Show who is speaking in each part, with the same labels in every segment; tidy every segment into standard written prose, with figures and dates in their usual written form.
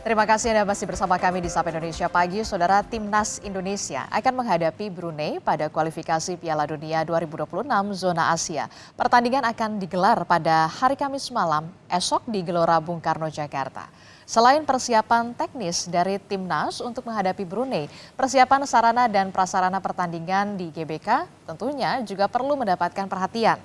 Speaker 1: Terima kasih Anda masih bersama kami di Sapa Indonesia Pagi. Saudara, Timnas Indonesia akan menghadapi Brunei pada kualifikasi Piala Dunia 2026 zona Asia. Pertandingan akan digelar pada hari Kamis malam esok di Gelora Bung Karno, Jakarta. Selain persiapan teknis dari Timnas untuk menghadapi Brunei, persiapan sarana dan prasarana pertandingan di GBK tentunya juga perlu mendapatkan perhatian.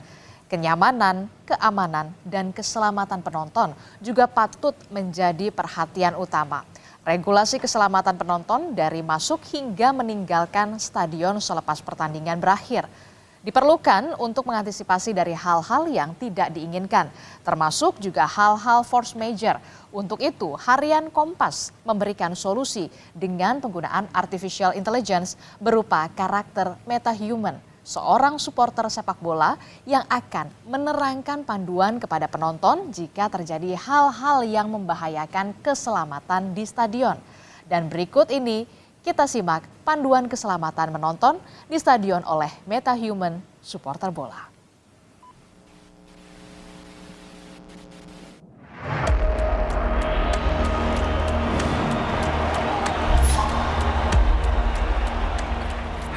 Speaker 1: Kenyamanan, keamanan, dan keselamatan penonton juga patut menjadi perhatian utama. Regulasi keselamatan penonton dari masuk hingga meninggalkan stadion selepas pertandingan berakhir diperlukan untuk mengantisipasi dari hal-hal yang tidak diinginkan, termasuk juga hal-hal force major. Untuk itu, Harian Kompas memberikan solusi dengan penggunaan artificial intelligence berupa karakter metahuman, seorang supporter sepak bola yang akan menerangkan panduan kepada penonton jika terjadi hal-hal yang membahayakan keselamatan di stadion. Dan berikut ini kita simak panduan keselamatan menonton di stadion oleh metahuman supporter bola.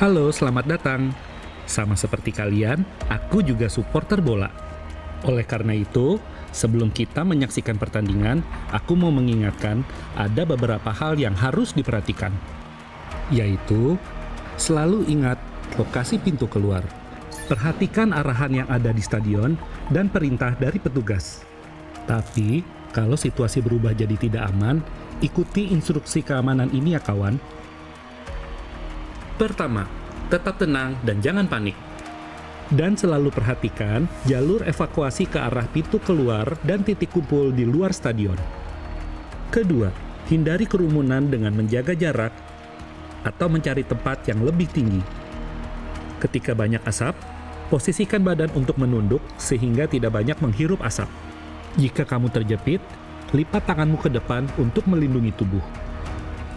Speaker 2: Halo, selamat datang. Sama seperti kalian, aku juga supporter bola. Oleh karena itu, sebelum kita menyaksikan pertandingan, aku mau mengingatkan ada beberapa hal yang harus diperhatikan. Yaitu, selalu ingat lokasi pintu keluar. Perhatikan arahan yang ada di stadion dan perintah dari petugas. Tapi, kalau situasi berubah jadi tidak aman, ikuti instruksi keamanan ini ya kawan. Pertama, tetap tenang dan jangan panik. Dan selalu perhatikan jalur evakuasi ke arah pintu keluar dan titik kumpul di luar stadion. Kedua, hindari kerumunan dengan menjaga jarak atau mencari tempat yang lebih tinggi. Ketika banyak asap, posisikan badan untuk menunduk sehingga tidak banyak menghirup asap. Jika kamu terjepit, lipat tanganmu ke depan untuk melindungi tubuh.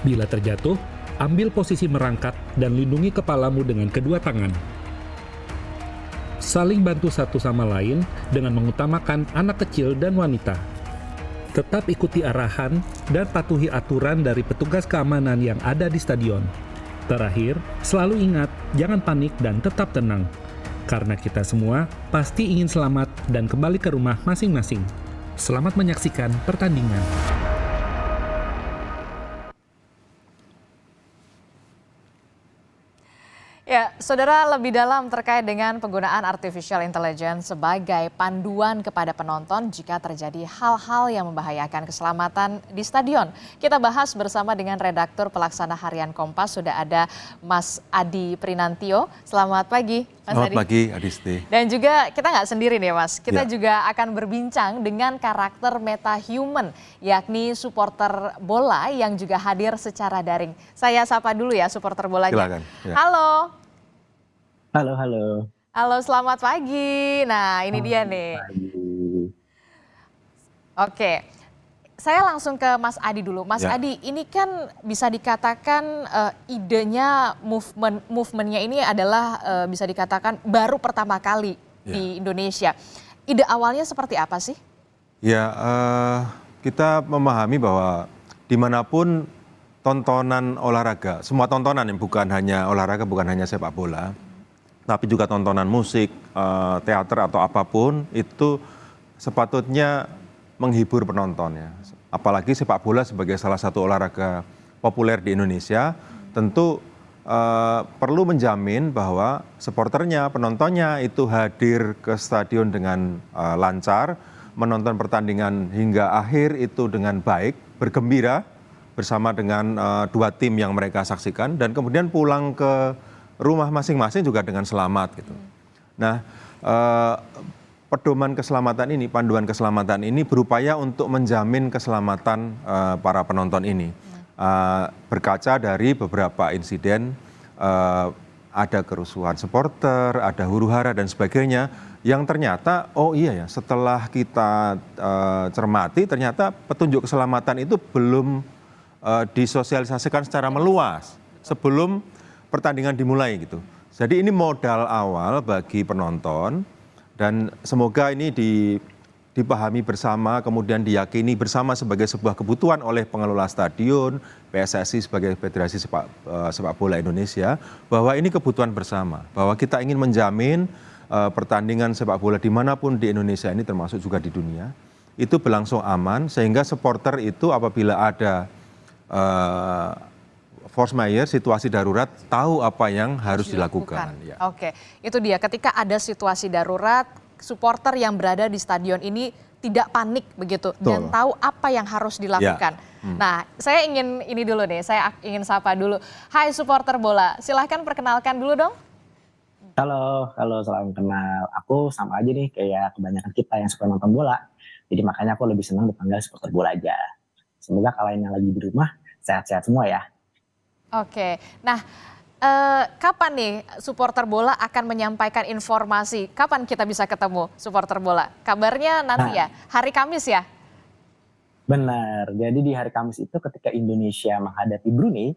Speaker 2: Bila terjatuh, ambil posisi merangkak dan lindungi kepalamu dengan kedua tangan. Saling bantu satu sama lain dengan mengutamakan anak kecil dan wanita. Tetap ikuti arahan dan patuhi aturan dari petugas keamanan yang ada di stadion. Terakhir, selalu ingat, jangan panik dan tetap tenang. Karena kita semua pasti ingin selamat dan kembali ke rumah masing-masing. Selamat menyaksikan pertandingan.
Speaker 1: Ya, saudara, lebih dalam terkait dengan penggunaan artificial intelligence sebagai panduan kepada penonton jika terjadi hal-hal yang membahayakan keselamatan di stadion. Kita bahas bersama dengan redaktur pelaksana Harian Kompas, sudah ada Mas Adi Prinantio. Selamat pagi, Mas Adi.
Speaker 3: Selamat pagi, Adisti.
Speaker 1: Dan juga kita nggak sendiri nih, Mas. Kita juga akan berbincang dengan karakter metahuman, yakni supporter bola yang juga hadir secara daring. Saya sapa dulu ya supporter bolanya.
Speaker 3: Silakan. Ya.
Speaker 1: Halo.
Speaker 4: Halo.
Speaker 1: Halo, selamat pagi. Nah, ini dia nih. Oke, saya langsung ke Mas Adi dulu. Mas Adi, ini kan bisa dikatakan idenya movementnya ini adalah bisa dikatakan baru pertama kali di Indonesia. Ide awalnya seperti apa sih?
Speaker 3: Ya, kita memahami bahwa dimanapun tontonan olahraga, semua tontonan yang bukan hanya olahraga, bukan hanya sepak bola, tapi juga tontonan musik, teater atau apapun itu sepatutnya menghibur penonton ya. Apalagi sepak bola sebagai salah satu olahraga populer di Indonesia, tentu perlu menjamin bahwa supporternya, penontonnya itu hadir ke stadion dengan lancar, menonton pertandingan hingga akhir itu dengan baik, bergembira bersama dengan dua tim yang mereka saksikan, dan kemudian pulang ke rumah masing-masing juga dengan selamat gitu. Nah, pedoman keselamatan ini, panduan keselamatan ini berupaya untuk menjamin keselamatan para penonton ini. Berkaca dari beberapa insiden, ada kerusuhan supporter, ada huru-hara dan sebagainya, yang ternyata, oh iya ya, setelah kita cermati, ternyata petunjuk keselamatan itu belum disosialisasikan secara meluas sebelum pertandingan dimulai gitu. Jadi ini modal awal bagi penonton dan semoga ini dipahami bersama, kemudian diyakini bersama sebagai sebuah kebutuhan oleh pengelola stadion, PSSI sebagai Federasi Sepak Bola Indonesia, bahwa ini kebutuhan bersama, bahwa kita ingin menjamin pertandingan sepak bola dimanapun di Indonesia ini, termasuk juga di dunia, itu berlangsung aman, sehingga supporter itu apabila ada force majeure, situasi darurat, tahu apa yang harus dilakukan. Ya.
Speaker 1: Oke, itu dia, ketika ada situasi darurat, supporter yang berada di stadion ini tidak panik begitu. Betul. Dan tahu apa yang harus dilakukan. Ya. Nah, saya ingin ini dulu nih, saya ingin sapa dulu. Hai supporter bola, silahkan perkenalkan dulu dong.
Speaker 4: Halo, salam kenal. Aku sama aja nih kayak kebanyakan kita yang suka nonton bola. Jadi makanya aku lebih senang dipanggil supporter bola aja. Semoga kalian yang lagi di rumah sehat-sehat semua ya.
Speaker 1: Oke, nah kapan nih supporter bola akan menyampaikan informasi? Kapan kita bisa ketemu supporter bola? Kabarnya nanti ya, hari Kamis ya?
Speaker 4: Benar, jadi di hari Kamis itu ketika Indonesia menghadapi Brunei,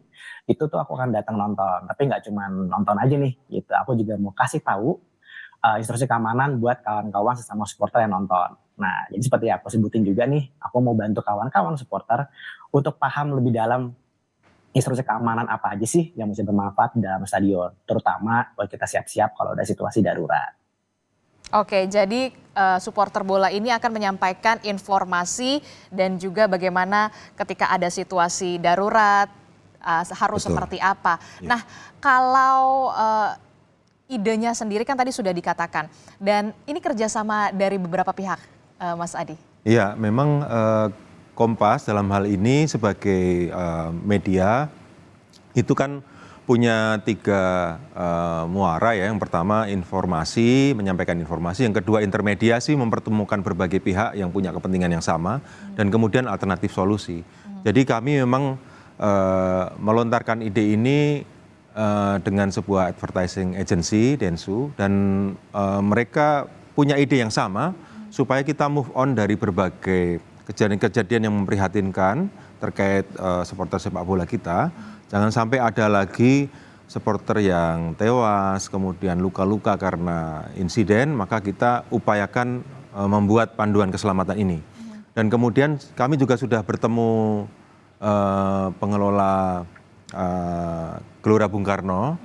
Speaker 4: itu tuh aku akan datang nonton. Tapi nggak cuma nonton aja nih, gitu. Aku juga mau kasih tahu instruksi keamanan buat kawan-kawan sesama supporter yang nonton. Nah, jadi seperti aku sebutin juga nih, aku mau bantu kawan-kawan supporter untuk paham lebih dalam instruksi keamanan apa aja sih yang bisa bermanfaat dalam stadion, terutama buat kita siap-siap kalau ada situasi darurat.
Speaker 1: Oke, jadi supporter bola ini akan menyampaikan informasi dan juga bagaimana ketika ada situasi darurat harus
Speaker 3: Betul.
Speaker 1: seperti apa.
Speaker 3: Ya.
Speaker 1: Nah, kalau idenya sendiri kan tadi sudah dikatakan dan ini kerjasama dari beberapa pihak, Mas Adi.
Speaker 3: Iya, memang Kompas dalam hal ini sebagai media itu kan punya 3 muara ya. Yang pertama informasi, menyampaikan informasi. Yang kedua intermediasi, mempertemukan berbagai pihak yang punya kepentingan yang sama. Dan kemudian alternatif solusi. Jadi kami memang melontarkan ide ini dengan sebuah advertising agency, Densu. Dan mereka punya ide yang sama supaya kita move on dari berbagai kejadian-kejadian yang memprihatinkan terkait supporter sepak bola kita. Jangan sampai ada lagi supporter yang tewas, kemudian luka-luka karena insiden, maka kita upayakan membuat panduan keselamatan ini. Dan kemudian kami juga sudah bertemu pengelola Gelora Bung Karno,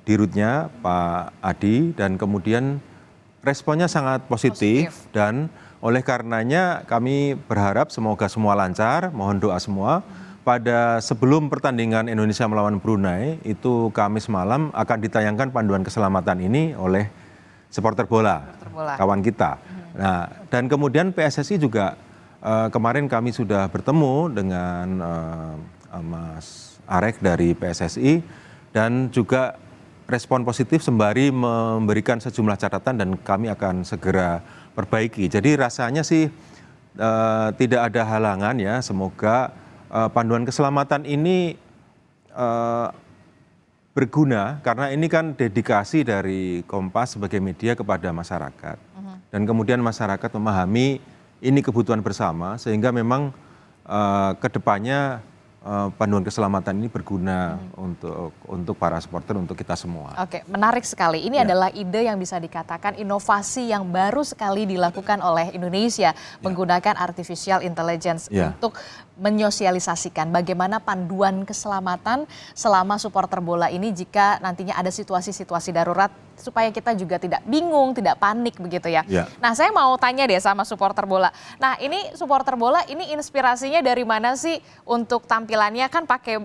Speaker 3: dirutnya Pak Adi, dan kemudian responnya sangat positif. Dan oleh karenanya kami berharap semoga semua lancar, mohon doa semua. Pada sebelum pertandingan Indonesia melawan Brunei, itu Kamis malam akan ditayangkan panduan keselamatan ini oleh supporter bola, kawan kita. Nah, dan kemudian PSSI juga kemarin kami sudah bertemu dengan Mas Arek dari PSSI dan juga respon positif sembari memberikan sejumlah catatan dan kami akan segera perbaiki. Jadi rasanya sih tidak ada halangan ya, semoga panduan keselamatan ini berguna karena ini kan dedikasi dari Kompas sebagai media kepada masyarakat. Dan kemudian masyarakat memahami ini kebutuhan bersama sehingga memang kedepannya panduan keselamatan ini berguna untuk para supporter, untuk kita semua.
Speaker 1: Oke, menarik sekali. Ini adalah ide yang bisa dikatakan inovasi yang baru sekali dilakukan oleh Indonesia menggunakan artificial intelligence untuk menyosialisasikan bagaimana panduan keselamatan selama supporter bola ini jika nantinya ada situasi-situasi darurat supaya kita juga tidak bingung, tidak panik begitu ya. Nah, saya mau tanya deh sama supporter bola. Nah, ini supporter bola ini inspirasinya dari mana sih untuk tampilannya kan pakai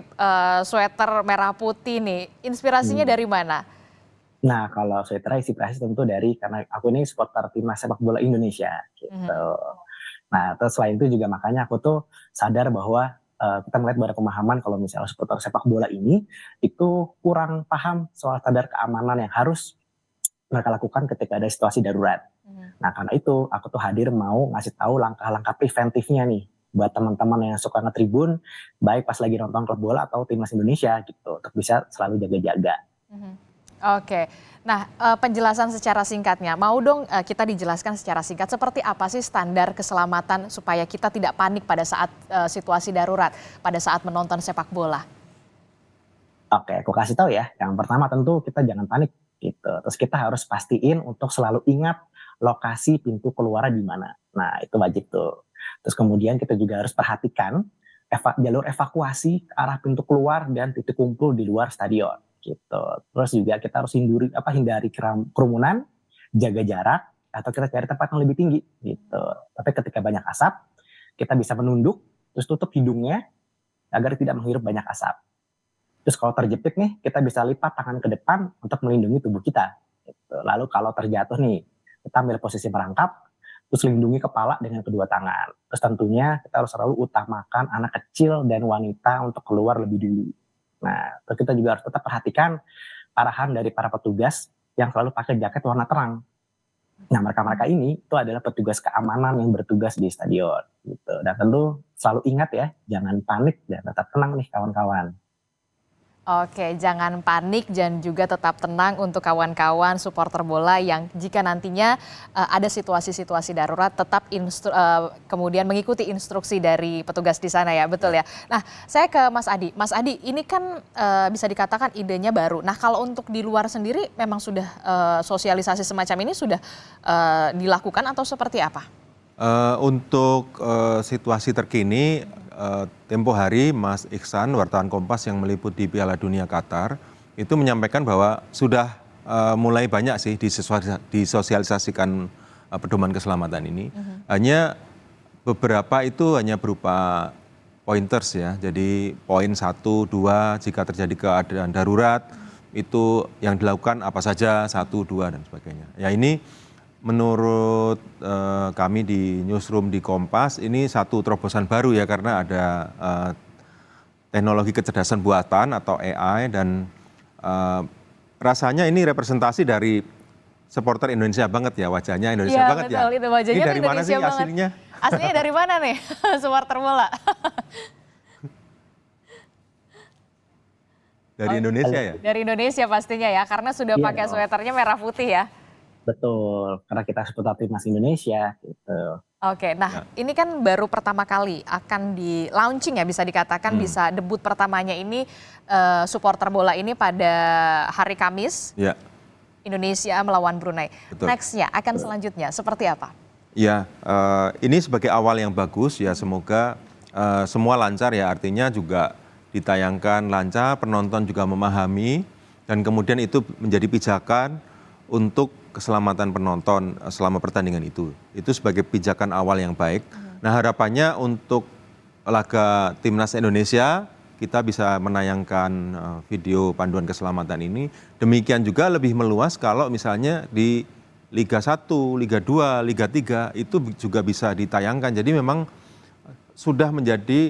Speaker 1: sweater merah putih nih. Inspirasinya dari mana?
Speaker 4: Nah, kalau sweater inspirasi tentu dari karena aku ini supporter timnas sepak bola Indonesia gitu. Nah, terus selain itu juga makanya aku tuh sadar bahwa kita melihat bahwa pemahaman kalau misalnya supporter sepak bola ini itu kurang paham soal standar keamanan yang harus mereka lakukan ketika ada situasi darurat. Nah, karena itu aku tuh hadir mau ngasih tahu langkah-langkah preventifnya nih buat teman-teman yang suka ngetribun, baik pas lagi nonton klub bola atau timnas Indonesia gitu, untuk bisa selalu jaga-jaga.
Speaker 1: Oke, nah penjelasan secara singkatnya, mau dong kita dijelaskan secara singkat seperti apa sih standar keselamatan supaya kita tidak panik pada saat situasi darurat, pada saat menonton sepak bola?
Speaker 4: Oke, aku kasih tahu ya. Yang pertama tentu kita jangan panik gitu. Terus kita harus pastiin untuk selalu ingat lokasi pintu keluar di mana. Nah, itu wajib tuh. Terus kemudian kita juga harus perhatikan jalur evakuasi ke arah pintu keluar dan titik kumpul di luar stadion gitu. Terus juga kita harus hindari kerumunan, jaga jarak, atau kita cari tempat yang lebih tinggi gitu. Tapi ketika banyak asap, kita bisa menunduk, terus tutup hidungnya agar tidak menghirup banyak asap. Terus kalau terjepit nih, kita bisa lipat tangan ke depan untuk melindungi tubuh kita. Gitu. Lalu kalau terjatuh nih, kita ambil posisi merangkap, terus lindungi kepala dengan kedua tangan. Terus tentunya kita harus selalu utamakan anak kecil dan wanita untuk keluar lebih dulu. Nah, terus kita juga harus tetap perhatikan arahan dari para petugas yang selalu pakai jaket warna terang. Nah, mereka-mereka ini itu adalah petugas keamanan yang bertugas di stadion. Gitu. Dan tentu selalu ingat ya, jangan panik dan tetap tenang nih kawan-kawan.
Speaker 1: Oke, jangan panik dan juga tetap tenang untuk kawan-kawan supporter bola yang jika nantinya ada situasi-situasi darurat tetap kemudian mengikuti instruksi dari petugas di sana ya, betul ya. Nah, saya ke Mas Adi. Mas Adi, ini kan bisa dikatakan idenya baru. Nah, kalau untuk di luar sendiri memang sudah sosialisasi semacam ini sudah dilakukan atau seperti apa?
Speaker 3: Untuk situasi terkini, tempo hari Mas Iksan, wartawan Kompas yang meliput di Piala Dunia Qatar, itu menyampaikan bahwa sudah mulai banyak sih disosialisasikan pedoman keselamatan ini. Hanya beberapa itu hanya berupa pointers ya, jadi poin 1, 2 jika terjadi keadaan darurat, itu yang dilakukan apa saja, 1, 2 dan sebagainya. Ya ini menurut kami di newsroom di Kompas, ini satu terobosan baru ya karena ada teknologi kecerdasan buatan atau AI dan rasanya ini representasi dari supporter Indonesia banget ya, wajahnya Indonesia banget
Speaker 1: betul,
Speaker 3: ya.
Speaker 1: Itu wajahnya
Speaker 3: Ini dari mana
Speaker 1: Indonesia
Speaker 3: sih
Speaker 1: banget.
Speaker 3: aslinya?
Speaker 1: Aslinya dari mana nih supporter bola?
Speaker 3: Dari Indonesia ya?
Speaker 1: Dari Indonesia pastinya ya, karena sudah
Speaker 4: Iya
Speaker 1: pakai
Speaker 4: dong.
Speaker 1: sweaternya merah putih ya.
Speaker 4: Betul, karena kita supporter timnas Indonesia gitu.
Speaker 1: Oke, nah ini kan baru pertama kali akan di launching ya bisa dikatakan bisa debut pertamanya ini supporter bola ini pada hari Kamis
Speaker 3: Ya,
Speaker 1: Indonesia melawan Brunei.
Speaker 3: betul.
Speaker 1: Nextnya akan selanjutnya seperti apa?
Speaker 3: Ya, ini sebagai awal yang bagus ya, semoga semua lancar ya, artinya juga ditayangkan lancar, penonton juga memahami, dan kemudian itu menjadi pijakan untuk keselamatan penonton selama pertandingan itu. Itu sebagai pijakan awal yang baik. Nah, harapannya untuk laga Timnas Indonesia, kita bisa menayangkan video panduan keselamatan ini. Demikian juga lebih meluas kalau misalnya di Liga 1, Liga 2, Liga 3 itu juga bisa ditayangkan. Jadi memang sudah menjadi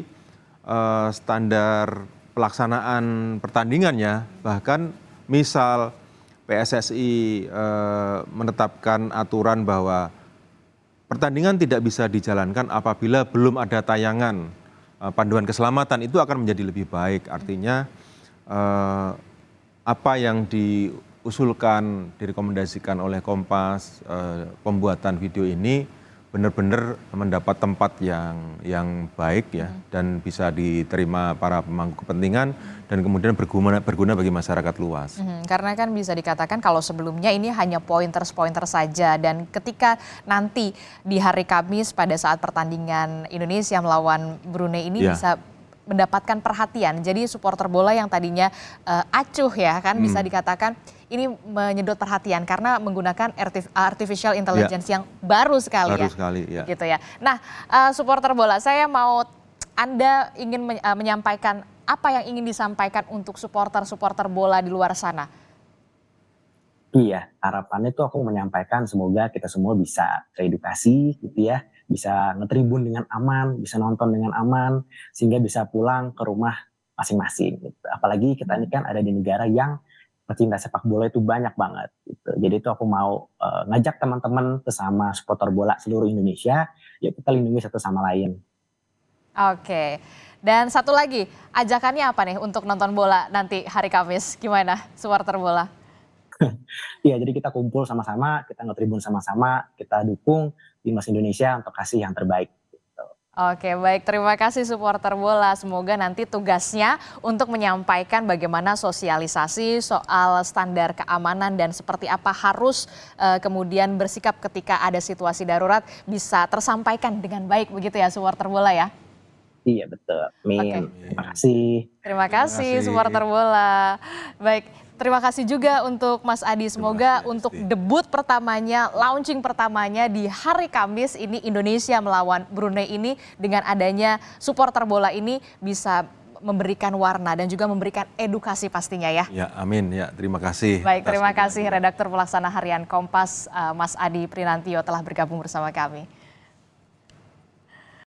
Speaker 3: standar pelaksanaan pertandingannya. Bahkan misal PSSI menetapkan aturan bahwa pertandingan tidak bisa dijalankan apabila belum ada tayangan panduan keselamatan, itu akan menjadi lebih baik. Artinya apa yang diusulkan, direkomendasikan oleh Kompas, pembuatan video ini benar-benar mendapat tempat yang baik ya, dan bisa diterima para pemangku kepentingan dan kemudian berguna bagi masyarakat luas.
Speaker 1: Karena kan bisa dikatakan kalau sebelumnya ini hanya pointers saja, dan ketika nanti di hari Kamis pada saat pertandingan Indonesia melawan Brunei ini bisa mendapatkan perhatian. Jadi supporter bola yang tadinya acuh ya kan bisa dikatakan ini menyedot perhatian karena menggunakan artificial intelligence yang baru sekali
Speaker 3: Baru sekali, ya.
Speaker 1: Gitu ya. Nah, supporter bola, saya mau Anda ingin menyampaikan apa yang ingin disampaikan untuk supporter bola di luar sana?
Speaker 4: Iya, harapannya tuh aku menyampaikan semoga kita semua bisa teredukasi gitu ya, bisa ngetribun dengan aman, bisa nonton dengan aman, sehingga bisa pulang ke rumah masing-masing gitu. Apalagi kita ini kan ada di negara yang pecinta sepak bola itu banyak banget gitu. Jadi itu aku mau ngajak teman-teman sesama supporter bola seluruh Indonesia, yuk kita lindungi satu sama lain.
Speaker 1: Oke, dan satu lagi, ajakannya apa nih untuk nonton bola nanti hari Kamis? Gimana supporter bola?
Speaker 4: Iya, jadi kita kumpul sama-sama, kita ngetribun sama-sama, kita dukung timnas Indonesia untuk kasih yang terbaik. Gitu.
Speaker 1: Oke, baik. Terima kasih supporter bola. Semoga nanti tugasnya untuk menyampaikan bagaimana sosialisasi soal standar keamanan dan seperti apa harus kemudian bersikap ketika ada situasi darurat bisa tersampaikan dengan baik begitu ya supporter bola ya.
Speaker 4: Iya betul,
Speaker 1: Oke.
Speaker 4: amin. Terima kasih.
Speaker 1: Terima kasih
Speaker 3: kasih.
Speaker 1: supporter bola. Baik, terima kasih juga untuk Mas Adi. Semoga
Speaker 3: kasih,
Speaker 1: untuk
Speaker 3: Adi.
Speaker 1: debut pertamanya, launching pertamanya di hari Kamis ini Indonesia melawan Brunei ini dengan adanya supporter bola ini bisa memberikan warna dan juga memberikan edukasi pastinya ya.
Speaker 3: Ya, amin. Ya, terima kasih.
Speaker 1: Baik,
Speaker 3: atas
Speaker 1: terima
Speaker 3: dukungan.
Speaker 1: kasih redaktur pelaksana harian Kompas Mas Adi Prinantio telah bergabung bersama kami.